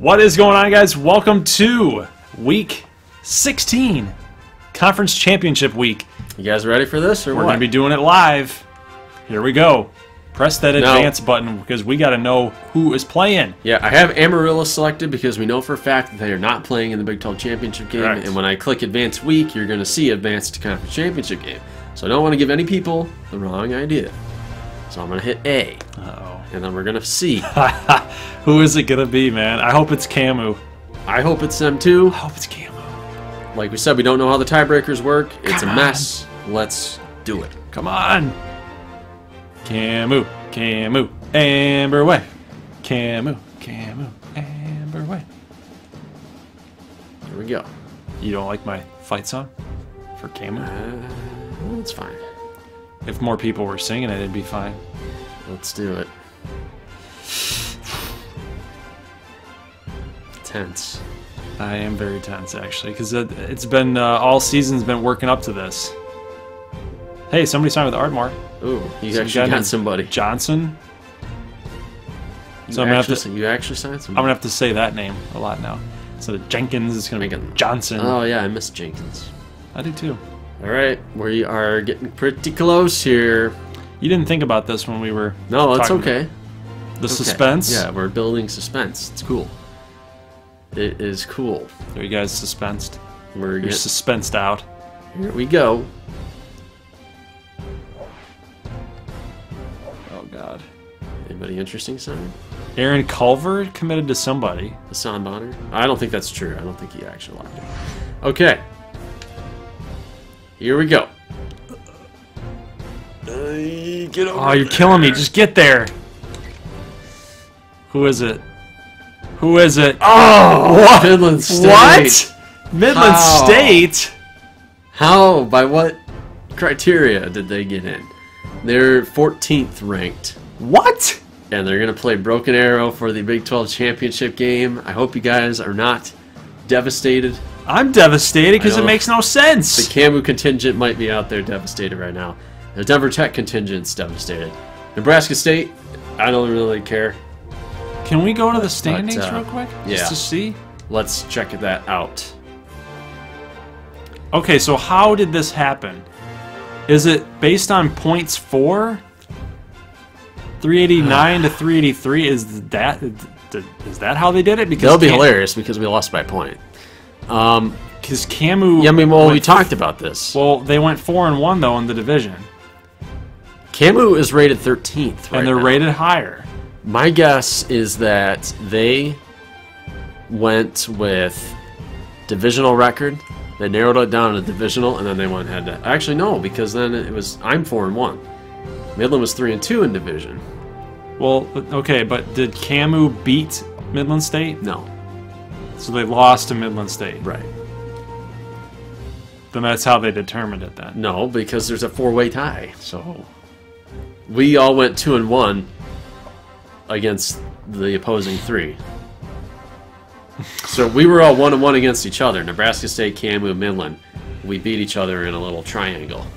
What is going on, guys? Welcome to Week 16, Conference Championship Week. You guys ready for this, or We're what? going to be doing it live. Here we go. Press that advance button because we got to know who is playing. Yeah, I have Amarillo selected because we know for a fact that they are not playing in the Big 12 Championship game. Correct. And when I click Advanced Week, you're going to see Advanced Conference Championship game. So I don't want to give any people the wrong idea. So I'm going to hit A. Uh-oh. And then we're going to see. Who is it going to be, man? I hope it's Camu. I hope it's them too. I hope it's Camu. Like we said, we don't know how the tiebreakers work. It's a mess. Let's do it. Come on. Camu, Camu, Amber way. Camu, Camu, Amber way. Here we go. You don't like my fight song for Camu? Well, it's fine. If more people were singing it, it'd be fine. Let's do it. Tense. I am very tense, actually, because it's been all season's been working up to this. Hey, somebody signed with Ardmore. Ooh, you actually got somebody. Johnson. So You actually I'm signed somebody? gonna have to say that name a lot now. So Jenkins is gonna be Johnson. Oh yeah, I miss Jenkins. I do too. All right, we are getting pretty close here. You didn't think about this when we were. No, it's talking okay. The suspense. Yeah, we're building suspense. It's cool. It is cool. Are you guys suspensed? You're suspensed out. Here we go. Oh God. Anybody interesting, Simon? Aaron Culver committed to somebody. Hassan Bonner? I don't think that's true. I don't think he actually locked it. Okay. Here we go. Get over Oh, you're killing me. Just get there. Who is it? Who is it? Oh, what? Midland State. What? Midland How? State? How? By what criteria did they get in? They're 14th ranked. What? And they're going to play Broken Arrow for the Big 12 Championship game. I hope you guys are not devastated. I'm devastated because it makes no sense. The Camu contingent might be out there devastated right now. The Denver Tech contingent's devastated. Nebraska State, I don't really care. Can we go to the standings real quick? Yeah. Just to see? Let's check that out. Okay, so how did this happen? Is it based on points for? 389 to 383? Is that how they did it? Because That'll be hilarious because we lost by a point. Because Camu... Yeah, I mean, well, we talked about this. Well, they went 4-1, though, in the division. Camu is rated 13th right And they're now. rated higher. My guess is that they went with divisional record. They narrowed it down to divisional, and then they went head to... Actually, no, because then it was... I'm 4-1. Midland was 3-2 in division. Well, okay, but did Camu beat Midland State? No. So they lost to Midland State. Right. Then that's how they determined it then. No, because there's a four-way tie. So we all went 2-1 against the opposing three. So we were all 1-1 against each other. Nebraska State, Camu, Midland. We beat each other in a little triangle.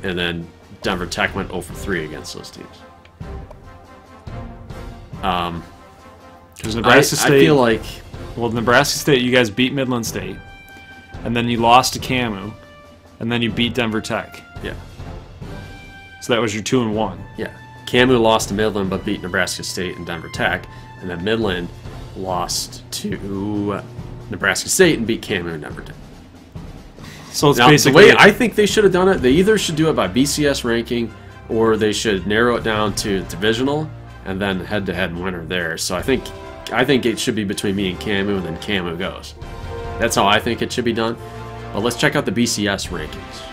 And then Denver Tech went 0-3 against those teams. Because Nebraska State... I feel like... Well, Nebraska State, you guys beat Midland State. And then you lost to Camu. And then you beat Denver Tech. Yeah. So that was your 2-1. Yeah. Camu lost to Midland but beat Nebraska State and Denver Tech. And then Midland lost to Nebraska State and beat Camu and Denver Tech. So it's Now, basically... the way I think they should have done it, they either should do it by BCS ranking or they should narrow it down to divisional and then head-to-head winner there. So I think it should be between me and Camu, and then Camu goes. That's how I think it should be done. But let's check out the BCS rankings.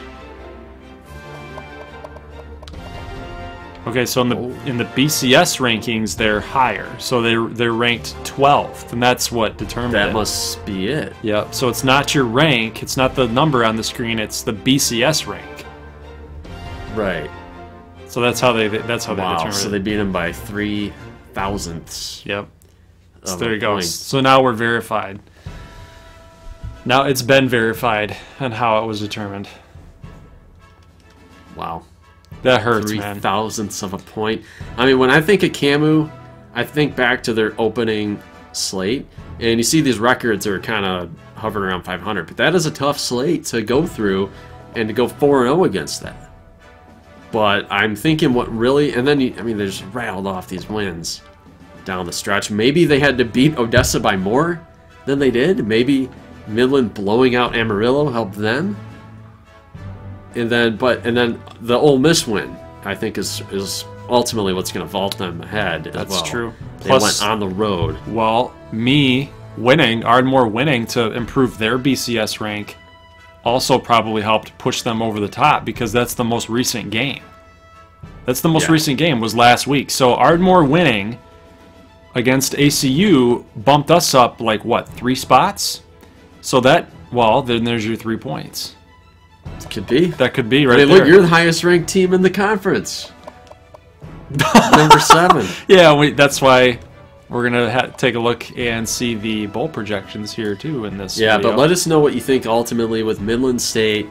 Okay, so in the BCS rankings, they're higher. So they're ranked 12th, and that's what determined it. That must be it. Yep. So it's not your rank. It's not the number on the screen. It's the BCS rank. Right. So that's how they determined So it. they beat them by 3 thousandths. Yep. So of there a you go. point. So now we're verified. Now it's been verified on how it was determined. Wow. That hurts, 3 man. thousandths of a point. I mean, when I think of Camu, I think back to their opening slate. And you see these records are kind of hovering around 500, but that is a tough slate to go through and to go 4-0 against that. But I'm thinking what really, and then, I mean, they just rattled off these wins down the stretch. Maybe they had to beat Odessa by more than they did. Maybe Midland blowing out Amarillo helped them. And then the Ole Miss win, I think, is ultimately what's going to vault them ahead. That's true. They went on the road. Well, me winning, Ardmore winning to improve their BCS rank also probably helped push them over the top because that's the most recent game. That's the most recent game was last week. So Ardmore winning against ACU bumped us up like, what, 3 spots? So that, well, then there's your 3 points. Could be. That could be right there. Look, you're the highest ranked team in the conference. Number 7. Yeah, that's why we're going to take a look and see the bowl projections here, too, in this video. But let us know what you think ultimately with Midland State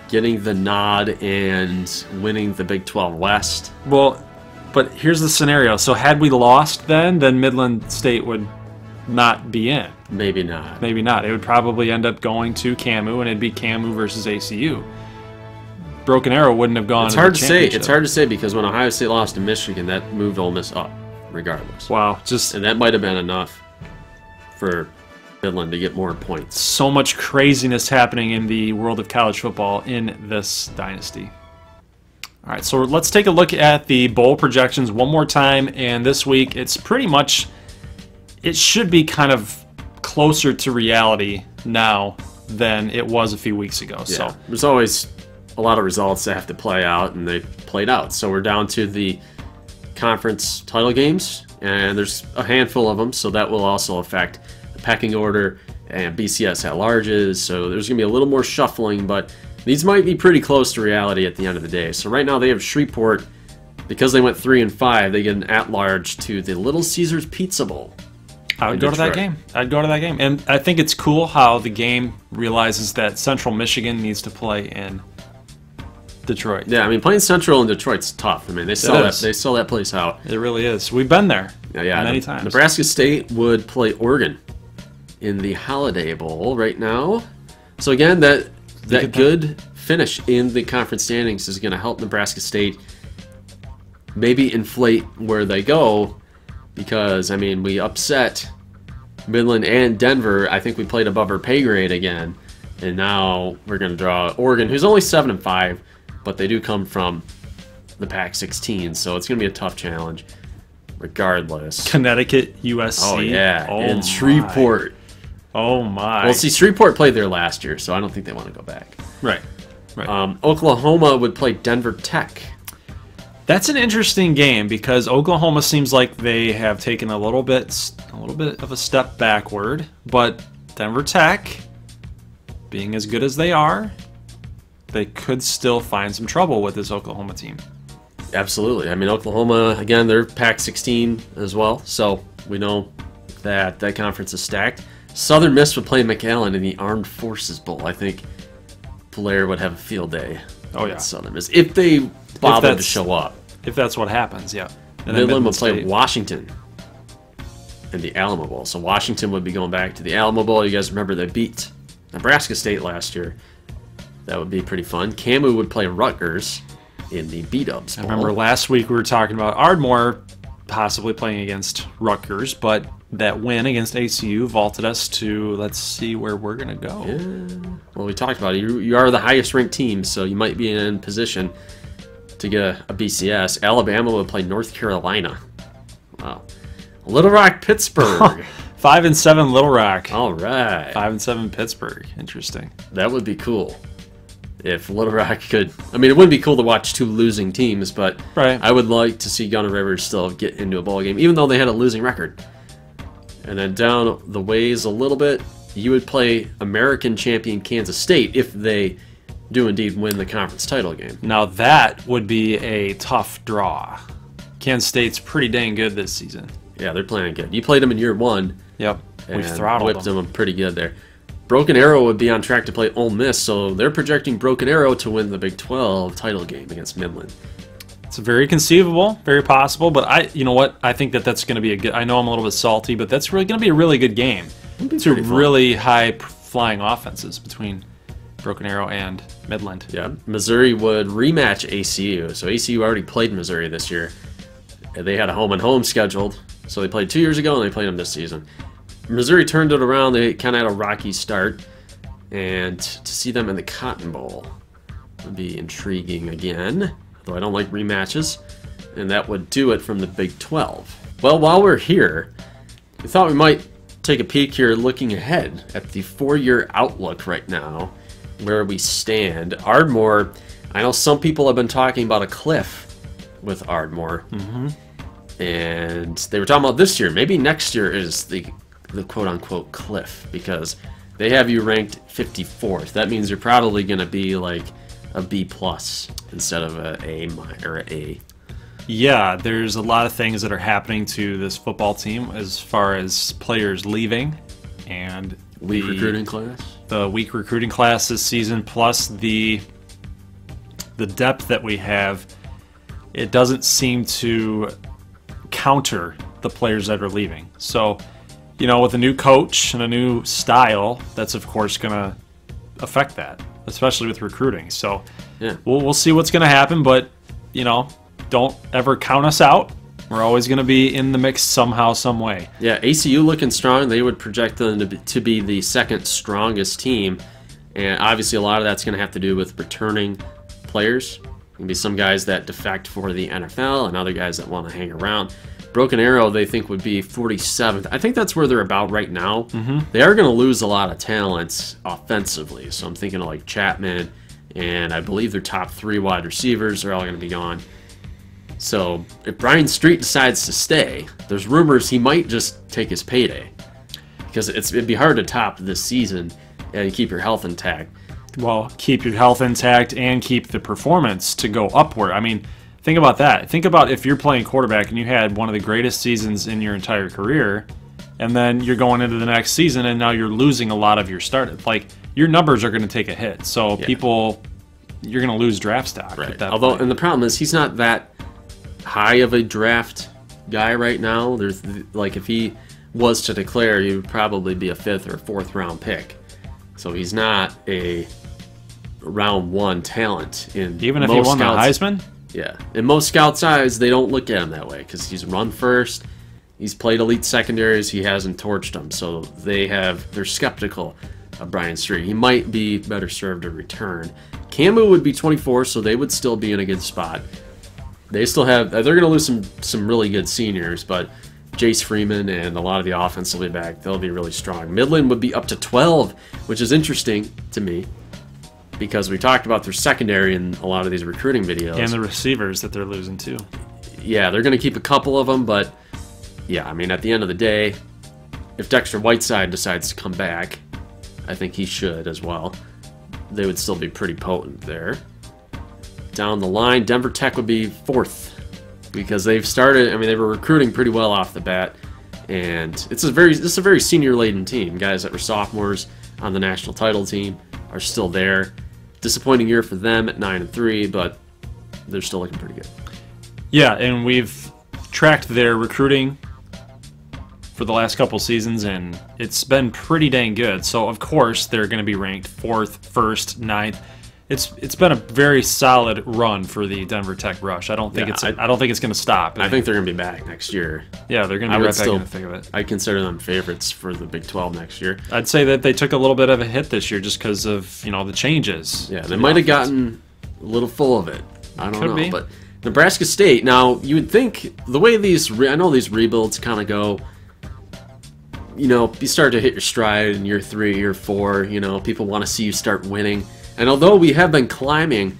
getting the nod and winning the Big 12 West. Well, but here's the scenario. So had we lost then Midland State would not be in. Maybe not. Maybe not. It would probably end up going to CAMU, and it'd be CAMU versus ACU. Broken Arrow wouldn't have gone. It's hard to say. It's hard to say because when Ohio State lost to Michigan, that moved Ole Miss up, regardless. Wow, and that might have been enough for Midland to get more points. So much craziness happening in the world of college football in this dynasty. All right, so let's take a look at the bowl projections one more time. And this week, it's pretty much, it should be kind of closer to reality now than it was a few weeks ago. Yeah, so there's always a lot of results that have to play out, and they played out. So we're down to the conference title games, and there's a handful of them, so that will also affect the pecking order and BCS at larges. So there's going to be a little more shuffling, but these might be pretty close to reality at the end of the day. So right now they have Shreveport, because they went 3-5, they get an at-large to the Little Caesars Pizza Bowl. I would go to that game. I'd go to that game. And I think it's cool how the game realizes that Central Michigan needs to play in Detroit. Yeah, I mean, playing Central in Detroit's tough. I mean, they sell that place out. It really is. We've been there many times. Nebraska State would play Oregon in the Holiday Bowl right now. So again, that good finish in the conference standings is going to help Nebraska State maybe inflate where they go, because, I mean, we upset Midland and Denver. I think we played above our pay grade again, and now we're going to draw Oregon, who's only 7-5, but they do come from the Pac-16, so it's going to be a tough challenge regardless. Connecticut, USC. Oh, yeah, and Shreveport. Oh, my. Well, see, Shreveport played there last year, so I don't think they want to go back. Right. Oklahoma would play Denver Tech. That's an interesting game because Oklahoma seems like they have taken a little bit of a step backward, but Denver Tech, being as good as they are, they could still find some trouble with this Oklahoma team. Absolutely. I mean, Oklahoma, again, they're Pac-16 as well, so we know that that conference is stacked. Southern Miss would play McAllen in the Armed Forces Bowl. I think Blair would have a field day. Oh, yeah. Southern Miss, if they bother to show up. If that's what happens, yeah. And Midland would play Washington in the Alamo Bowl. So Washington would be going back to the Alamo Bowl. You guys remember they beat Nebraska State last year. That would be pretty fun. CAMU would play Rutgers in the B12 Bowl. I remember last week we were talking about Ardmore possibly playing against Rutgers, but that win against ACU vaulted us to, let's see where we're going to go. Yeah. Well, we talked about it. You are the highest ranked team, so you might be in position to get a BCS. Alabama would play North Carolina. Wow. Little Rock, Pittsburgh. 5-7 Little Rock. All right. 5-7 Pittsburgh. Interesting. That would be cool if Little Rock could. I mean, it wouldn't be cool to watch 2 losing teams, but I would like to see Gunner Rivers still get into a bowl game, even though they had a losing record. And then down the ways a little bit, you would play American champion Kansas State if they do indeed win the conference title game. Now that would be a tough draw. Kansas State's pretty dang good this season. Yeah, they're playing good. You played them in year 1. Yep, we throttled them pretty good there. Broken Arrow would be on track to play Ole Miss, so they're projecting Broken Arrow to win the Big 12 title game against Midland. It's very conceivable, very possible, but you know what? I think that's going to be a good. I know I'm a little bit salty, but that's really going to be a really good game. Two really high-flying offenses between Broken Arrow and Midland. Yeah, Missouri would rematch ACU. So ACU already played Missouri this year. They had a home-and-home scheduled, so they played 2 years ago and they played them this season. Missouri turned it around. They kind of had a rocky start, and to see them in the Cotton Bowl would be intriguing again. Though I don't like rematches, and that would do it from the Big 12. Well, while we're here, we thought we might take a peek here looking ahead at the 4-year outlook right now, where we stand. Ardmore, I know some people have been talking about a cliff with Ardmore, and they were talking about this year. Maybe next year is the quote-unquote cliff, because they have you ranked 54th. That means you're probably going to be like a B+ instead of a A or a A. Yeah, there's a lot of things that are happening to this football team as far as players leaving and weak recruiting class. The weak recruiting class this season, plus the depth that we have. It doesn't seem to counter the players that are leaving. So, you know, with a new coach and a new style, that's of course going to affect that, especially with recruiting. So yeah, we'll see what's going to happen, but, you know, don't ever count us out. We're always going to be in the mix somehow, some way. Yeah, ACU looking strong. They would project them to be the second strongest team, and obviously a lot of that's going to have to do with returning players. Going to be some guys that defect for the NFL and other guys that want to hang around. Broken Arrow, they think, would be 47th. I think that's where they're about right now. They are going to lose a lot of talents offensively, so I'm thinking of like Chapman, and I believe their top 3 wide receivers are all going to be gone. So if Brian Street decides to stay, there's rumors he might just take his payday, because it'd be hard to top this season and keep your health intact. Well, keep your health intact and keep the performance to go upward. I mean, think about that. Think about if you're playing quarterback and you had one of the greatest seasons in your entire career, and then you're going into the next season and now you're losing a lot of your start. Like, your numbers are going to take a hit. So you're going to lose draft stock. Right. At that Although, point. and the problem is he's not that high of a draft guy right now. There's like, if he was to declare, he would probably be a 5th or 4th round pick. So he's not a round 1 talent. Even if he won the Heisman? Yeah. In most scouts' eyes, they don't look at him that way because he's run first. He's played elite secondaries. He hasn't torched them. So they're skeptical of Brian Street. He might be better served to return. Camu would be 24, so they would still be in a good spot. They still have, they're going to lose some really good seniors, but Jace Freeman and a lot of the offense will be back. They'll be really strong. Midland would be up to 12, which is interesting to me, because we talked about their secondary in a lot of these recruiting videos. And the receivers that they're losing too. Yeah, they're going to keep a couple of them, but yeah, I mean, at the end of the day, if Dexter Whiteside decides to come back, I think he should as well. They would still be pretty potent there. Down the line, Denver Tech would be 4th, because they've started, I mean, they were recruiting pretty well off the bat, and this is a very senior-laden team. Guys that were sophomores on the national title team are still there. Disappointing year for them at 9-3, but they're still looking pretty good. Yeah, and we've tracked their recruiting for the last couple seasons, and it's been pretty dang good. So of course they're going to be ranked 4th, 1st, 9th. It's been a very solid run for the Denver Tech Rush. I don't think it's going to stop. I think they're going to be back next year. Yeah, they're going to be right back in the thick of it. I consider them favorites for the Big 12 next year. I'd say that they took a little bit of a hit this year just because of, you know, the changes. Yeah, they might have gotten a little full of it. I don't know, but Nebraska State. Now, you would think the way I know these rebuilds kind of go. You know, you start to hit your stride in year 3, year 4. You know, people want to see you start winning. And although we have been climbing,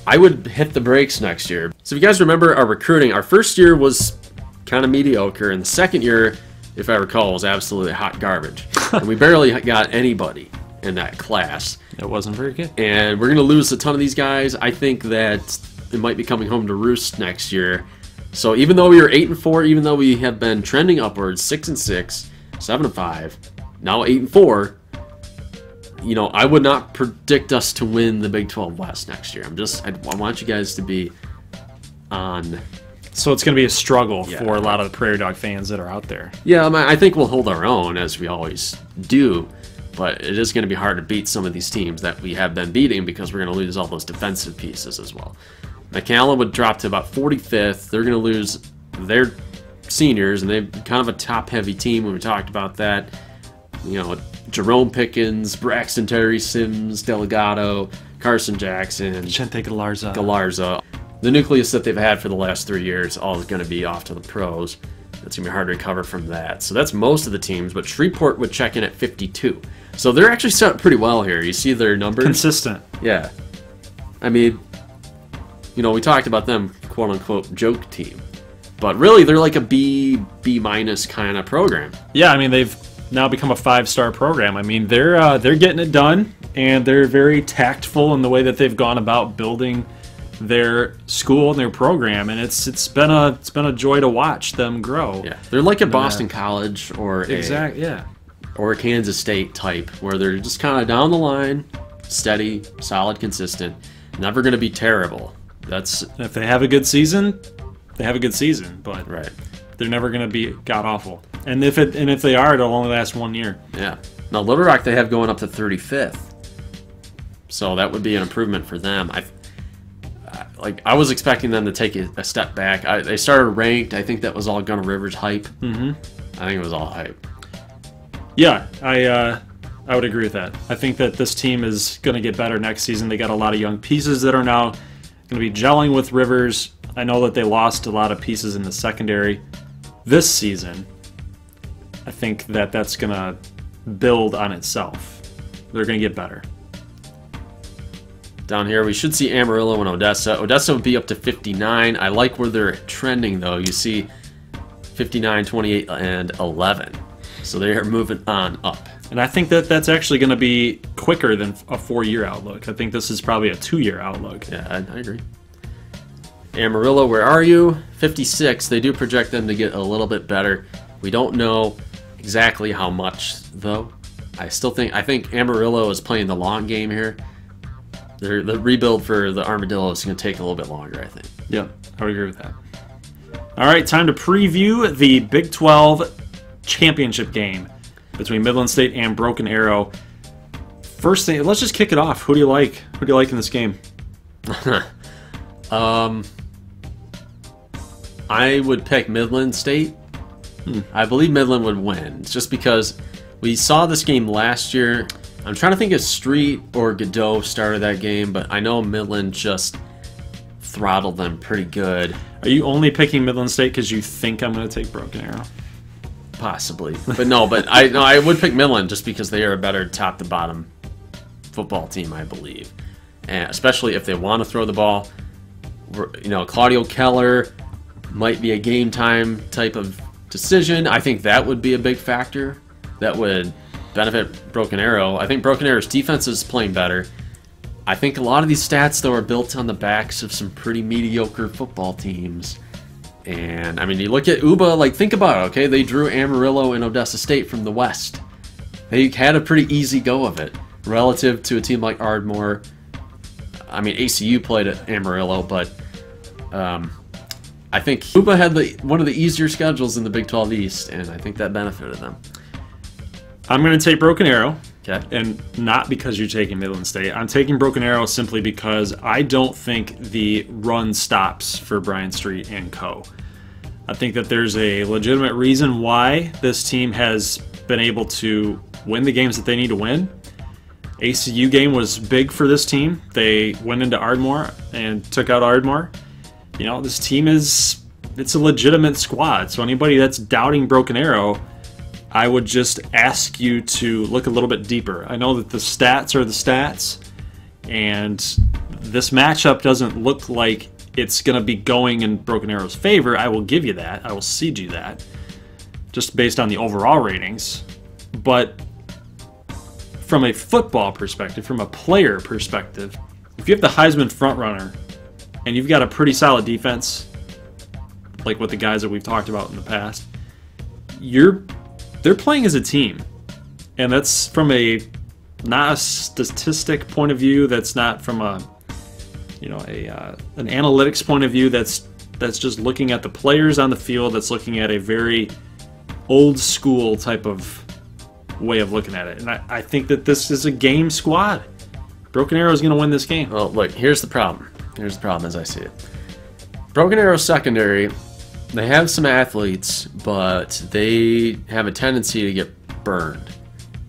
I would hit the brakes next year. So if you guys remember our recruiting, our first year was kind of mediocre, and the second year, if I recall, was absolutely hot garbage. And we barely got anybody in that class. It wasn't very good. And we're going to lose a ton of these guys. I think that it might be coming home to roost next year. So even though we were 8-4, even though we have been trending upwards, 6-6, 7-5, now 8-4, you know, I would not predict us to win the Big 12 West next year. I want you guys to be on. So it's going to be a struggle for a lot of the Prairie Dog fans that are out there. Yeah, I mean, I think we'll hold our own, as we always do, but it is going to be hard to beat some of these teams that we have been beating because we're going to lose all those defensive pieces as well. McAllen would drop to about 45th. They're going to lose their seniors, and they've kind of a top-heavy team when we talked about that. You know, Jerome Pickens, Braxton Terry Sims, Delgado, Carson Jackson, Chente Galarza. The nucleus that they've had for the last 3 years all is going to be off to the pros. It's going to be hard to recover from that. So that's most of the teams, but Shreveport would check in at 52. So they're actually set up pretty well here. You see their numbers? Consistent. Yeah. I mean, you know, we talked about them, quote-unquote, joke team. But really, they're like a B minus kind of program. Yeah, I mean, they've now become a 5-star program. I mean, they're getting it done, and they're very tactful in the way that they've gone about building their school and their program, and it's been a joy to watch them grow. Yeah, they're like a Boston College or or a Kansas State type, where they're just kind of down the line, steady, solid, consistent, never going to be terrible. That's if they have a good season, they have a good season, but right. They're never going to be god awful. And if they are, it'll only last 1 year. Yeah. Now Little Rock they have going up to 35th, so that would be an improvement for them. I was expecting them to take a step back. They started ranked. I think that was all Gunner Rivers hype. Mm-hmm. I think it was all hype. Yeah, I would agree with that. I think that this team is going to get better next season. They got a lot of young pieces that are now going to be gelling with Rivers. I know that they lost a lot of pieces in the secondary this season. I think that that's going to build on itself. They're going to get better. Down here, we should see Amarillo and Odessa. Odessa would be up to 59. I like where they're trending, though. You see 59, 28, and 11. So they are moving on up. And I think that that's actually going to be quicker than a 4-year outlook. I think this is probably a 2-year outlook. Yeah, I agree. Amarillo, where are you? 56. They do project them to get a little bit better. We don't know exactly how much, though. I think Amarillo is playing the long game here. The rebuild for the Armadillo is going to take a little bit longer, I think. Yep, I would agree with that. All right, time to preview the Big 12 championship game between Midland State and Broken Arrow. First thing, let's just kick it off. Who do you like? Who do you like in this game? I would pick Midland State. I believe Midland would win, just because we saw this game last year. I'm trying to think if Street or Godot started that game, but I know Midland just throttled them pretty good. Are you only picking Midland State because you think I'm going to take Broken Arrow? Possibly. But no, I would pick Midland just because they are a better top-to-bottom football team, I believe. And especially if they want to throw the ball. You know, Claudio Keller might be a game-time type of decision. I think that would be a big factor that would benefit Broken Arrow. I think Broken Arrow's defense is playing better. I think a lot of these stats, though, are built on the backs of some pretty mediocre football teams. And, I mean, you look at UBA, like, think about it, okay? They drew Amarillo and Odessa State from the West. They had a pretty easy go of it relative to a team like Ardmore. I mean, ACU played at Amarillo, but I think UBA had one of the easier schedules in the Big 12 East, and I think that benefited them. I'm going to take Broken Arrow. Okay. And not because you're taking Midland State. I'm taking Broken Arrow simply because I don't think the run stops for Bryant Street and co. I think that there's a legitimate reason why this team has been able to win the games that they need to win. ACU game was big for this team. They went into Ardmore and took out Ardmore. You know, this team it's a legitimate squad. So anybody that's doubting Broken Arrow, I would just ask you to look a little bit deeper. I know that the stats are the stats, and this matchup doesn't look like it's going to be going in Broken Arrow's favor. I will give you that. I will cede you that, just based on the overall ratings. But from a football perspective, from a player perspective, if you have the Heisman frontrunner and you've got a pretty solid defense, like with the guys that we've talked about in the past, they're playing as a team, and that's from not a statistic point of view. That's not from an analytics point of view. That's that's just looking at the players on the field, that's looking at a very old school type of way of looking at it. And I think that this is a game squad. Broken Arrow is going to win this game. Well, look, here's the problem. Here's the problem as I see it. Broken Arrow secondary, they have some athletes, but they have a tendency to get burned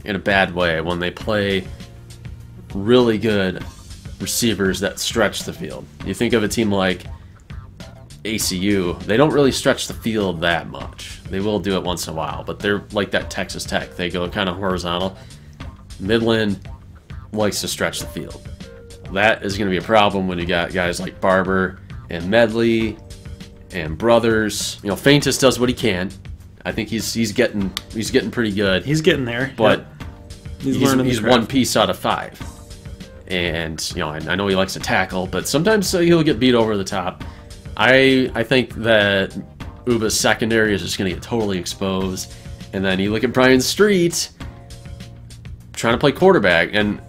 in a bad way when they play really good receivers that stretch the field. You think of a team like ACU, they don't really stretch the field that much. They will do it once in a while, but they're like that Texas Tech. They go kind of horizontal. Midland likes to stretch the field. That is going to be a problem when you got guys like Barber and Medley and Brothers. You know, Faintus does what he can. I think he's getting pretty good. He's getting there, but yeah. He's one piece out of 5. And you know, I know he likes to tackle, but sometimes he'll get beat over the top. I think that Uba's secondary is just going to get totally exposed. And then you look at Brian Street trying to play quarterback, and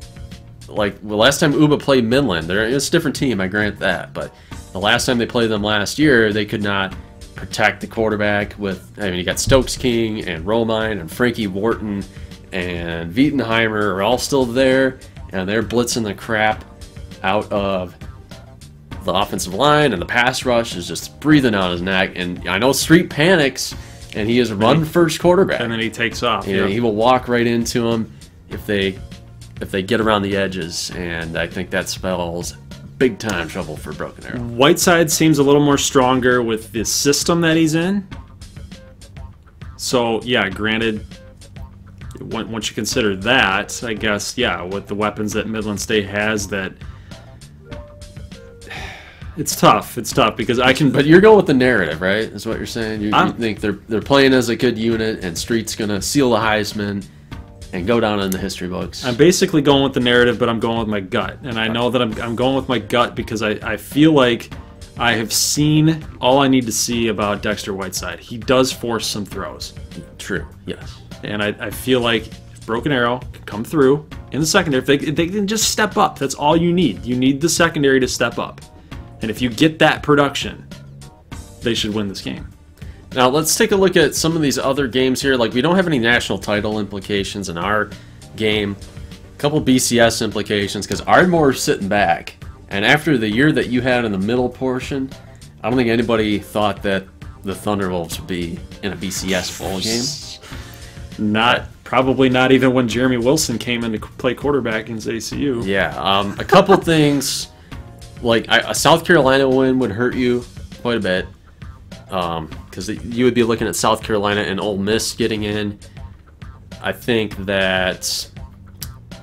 like the last time Uba played Midland, it's a different team, I grant that, but the last time they played them last year, they could not protect the quarterback with, I mean, you got Stokes King and Romine and Frankie Wharton and Wietenheimer are all still there, and they're blitzing the crap out of the offensive line, and the pass rush is just breathing out his neck. And I know Street panics, and he is a run-first quarterback. And then he takes off. And he will walk right into him if they get around the edges, and I think that spells big-time trouble for Broken Arrow. Whiteside seems a little more stronger with the system that he's in. So, yeah, granted, once you consider that, I guess, yeah, with the weapons that Midland State has, that it's tough. It's tough because I can. But you're going with the narrative, right? Is what you're saying. You think they're playing as a good unit, and Street's gonna seal the Heisman and go down in the history books. I'm basically going with the narrative, but I'm going with my gut, and I know that I'm going with my gut because I feel like I have seen all I need to see about Dexter Whiteside. He does force some throws. True. Yes. And I feel like if Broken Arrow can come through in the secondary, if they can just step up, that's all you need. You need the secondary to step up. And if you get that production, they should win this game. Now let's take a look at some of these other games here. Like, we don't have any national title implications in our game. A couple BCS implications because Ardmore's sitting back. And after the year that you had in the middle portion, I don't think anybody thought that the Thunderwolves would be in a BCS bowl game. Probably not even when Jeremy Wilson came in to play quarterback against ACU. Yeah, a couple things, like a South Carolina win would hurt you quite a bit, because you would be looking at South Carolina and Ole Miss getting in. I think that,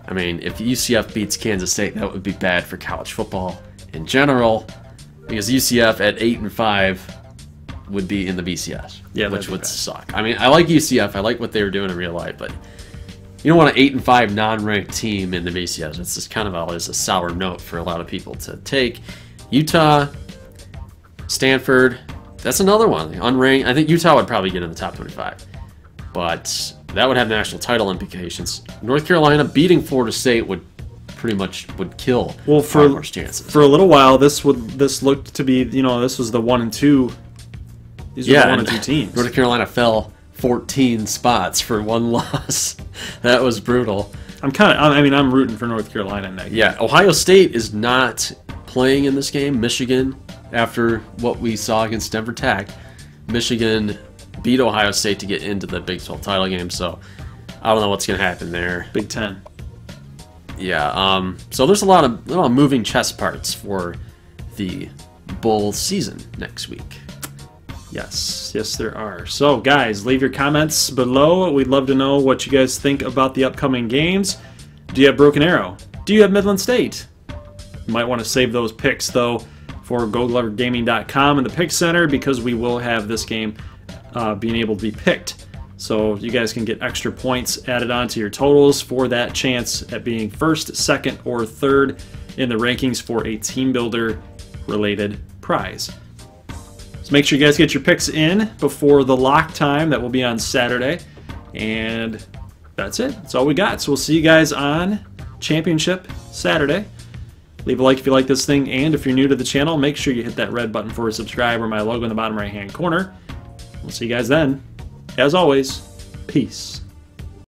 I mean, if UCF beats Kansas State, that would be bad for college football in general, because UCF at 8-5 would be in the BCS, yeah, which would suck. I mean, I like UCF. I like what they were doing in real life, but you don't want an 8-5 non-ranked team in the BCS. It's just kind of always a sour note for a lot of people to take. Utah, Stanford, that's another one. Unranked. I think Utah would probably get in the top 25, but that would have national title implications. North Carolina beating Florida State would pretty much kill Ardmore's chances. For a little while, this looked to be, this was the 1 and 2. These were the 1 and 2 teams. North Carolina fell 14 spots for one loss. That was brutal. I'm rooting for North Carolina in that game. Yeah, Ohio State is not playing in this game. Michigan, after what we saw against Denver Tech, Michigan beat Ohio State to get into the Big 12 title game, so I don't know what's going to happen there. Big 10. Yeah, so there's a lot of moving chess parts for the bowl season next week. Yes, there are. So, guys, leave your comments below. We'd love to know what you guys think about the upcoming games. Do you have Broken Arrow? Do you have Midland State? You might want to save those picks, though, for GoldGloverGaming.com and the Pick Center, because we will have this game being able to be picked. So you guys can get extra points added onto your totals for that chance at being first, second, or third in the rankings for a team builder related prize. So make sure you guys get your picks in before the lock time that will be on Saturday. And that's it. That's all we got. So we'll see you guys on Championship Saturday. Leave a like if you like this thing, and if you're new to the channel, make sure you hit that red button for a subscribe or my logo in the bottom right-hand corner. We'll see you guys then. As always, peace.